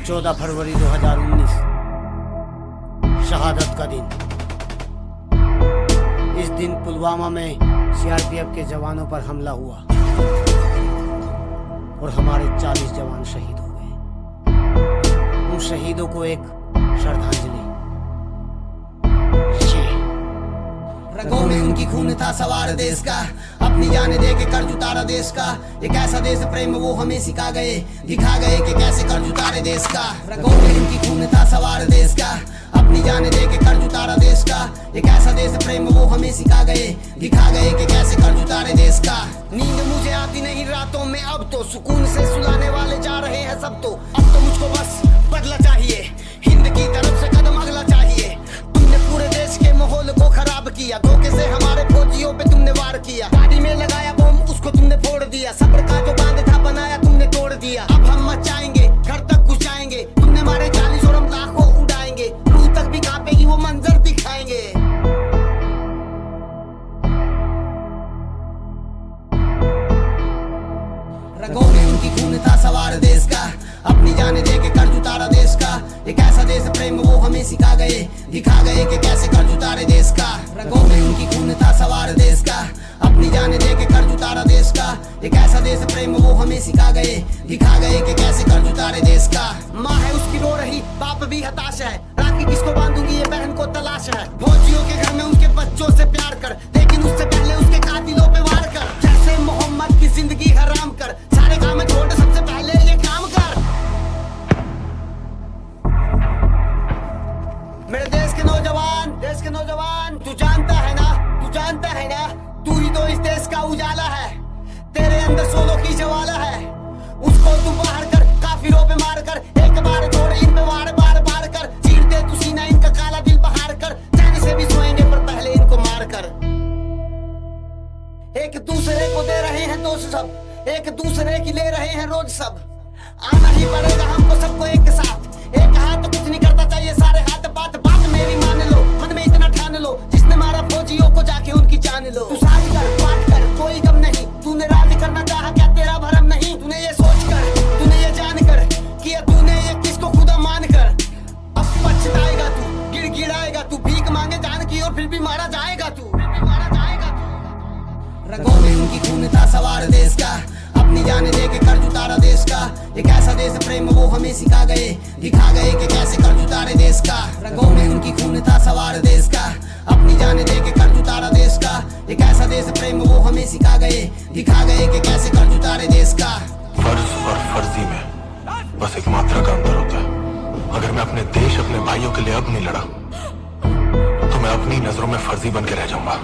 14 फरवरी 2019 शहादत का दिन। इस दिन पुलवामा में सीआरपीएफ के जवानों पर हमला हुआ और हमारे 40 जवान शहीद हो गए। उन शहीदों को एक श्रद्धांजलि। रगों में उनकी खून था सवार देश का, अपनी जाने दे के कर्ज उतारा देश का। एक ऐसा देश प्रेम वो हमें सिखा गए, दिखा गए कि कैसे कर्ज उतारे देश का। रगों में उनकी खून था सवार देश का, अपनी जाने दे के कर्ज उतारा देश का। एक ऐसा देश प्रेम वो हमें सिखा गए, दिखा गए कि कैसे कर्ज उतारे देश का। नींद मुझे आती नहीं रातों में, अब तो सुकून से सुलाने वाले जा रहे हैं सब। तो अब तो मुझको बस बदला चाहिए, हिंद की तरफ से कदम अगला चाहिए। तुमने पूरे देश के माहौल को खराब किया, धोखे से हमारे फौजियों पे तुमने वार किया। गाड़ी में लगाया बम, उसको तुमने फोड़ दिया। सब्र का जो बांध था बनाया तुमने तोड़ दिया। अब हम मचाएंगे, घर तक घुस जाएंगे। तुमने मारे 40 और हम लाखों उड़ाएंगे। रूह तक भी कांपेगी, वो मंजर दिखाएंगे। रगों में उनकी खून था सवार देश का, अपनी जाने दे के कर्ज उतारा देश का। एक ऐसा देश प्रेम वो हमें सिखा गए, दिखा गए कि कैसे कर्ज उतारे देश का। रगों में उनकी खून था सवार देश का, अपनी जाने दे के कर्ज उतारा देश का। एक ऐसा देश प्रेम वो हमें सिखा गए, दिखा गए कि कैसे कर्ज उतारे देश का। माँ है उसकी रो रही, बाप भी हताश है। राखी किसको बांधूंगी ये बहन को तलाश है। फौजियों के घर में उनके बच्चों से प्यार कर, लेकिन उससे पहले उसके कातिलों पे वार कर। जैसे मोहम्मद की जिंदगी हराम कर, सारे काम छोड़ सबसे पहले ये काम कर। मेरे देश के नौजवान, तू जानता है ना, तू ही तो इस देश का उजाला है। तेरे अंदर सोलों की ज्वाला है, उसको तू बाहर कर, काफिरों पे मार कर। एक बार छोड़ इन पे वार बार बार कर। चीर दे तू सीना, इनका काला दिल बहार कर। चैन से भी सोएंगे पर पहले इनको मार कर। एक दूसरे को दे रहे हैं दोस्त सब, एक दूसरे की ले रहे हैं रोज सब। आना ही पड़ेगा हमको सबको एक साथ। एक हाथ तो कुछ नहीं करता, चाहिए सारे हाथ। बात मेरी मान लो, मन में इतना ठान लो, जिसने मारा फौजियों को जाके उनकी जान लो। तू साज कर, बात कर, कोई गम नहीं। तूने राज करना चाहा, क्या तेरा भरम नहीं। तूने ये सोच कर, तूने ये जान कर किया तूने ये किसको खुदा मान कर। अब पछताएगा तू, गिड़गिड़ाएगा तू, भीख मांगे जान की और फिर भी मारा जाएगा तू। रगों में उनकी खून था सवार देश का, अपनी जाने दे के कर्ज उतारा देश का। एक ऐसा देश प्रेम वो हमें सिखा गए, दिखा गए कि कैसे कर्ज उतारे देश का। रगों में उनकी खून था सवार देश का, अपनी जाने दे के कर्ज उतारा देश का। एक ऐसा देश प्रेम वो हमें सिखा गए, दिखा गए कि कैसे कर्ज उतारे देश का। फर्ज और फर्जी में बस एक मात्रा का अंतर होता है। अगर मैं अपने देश, अपने भाइयों के लिए अब नहीं लड़ा, तो मैं अपनी नजरों में फर्जी बन के रह जाऊंगा।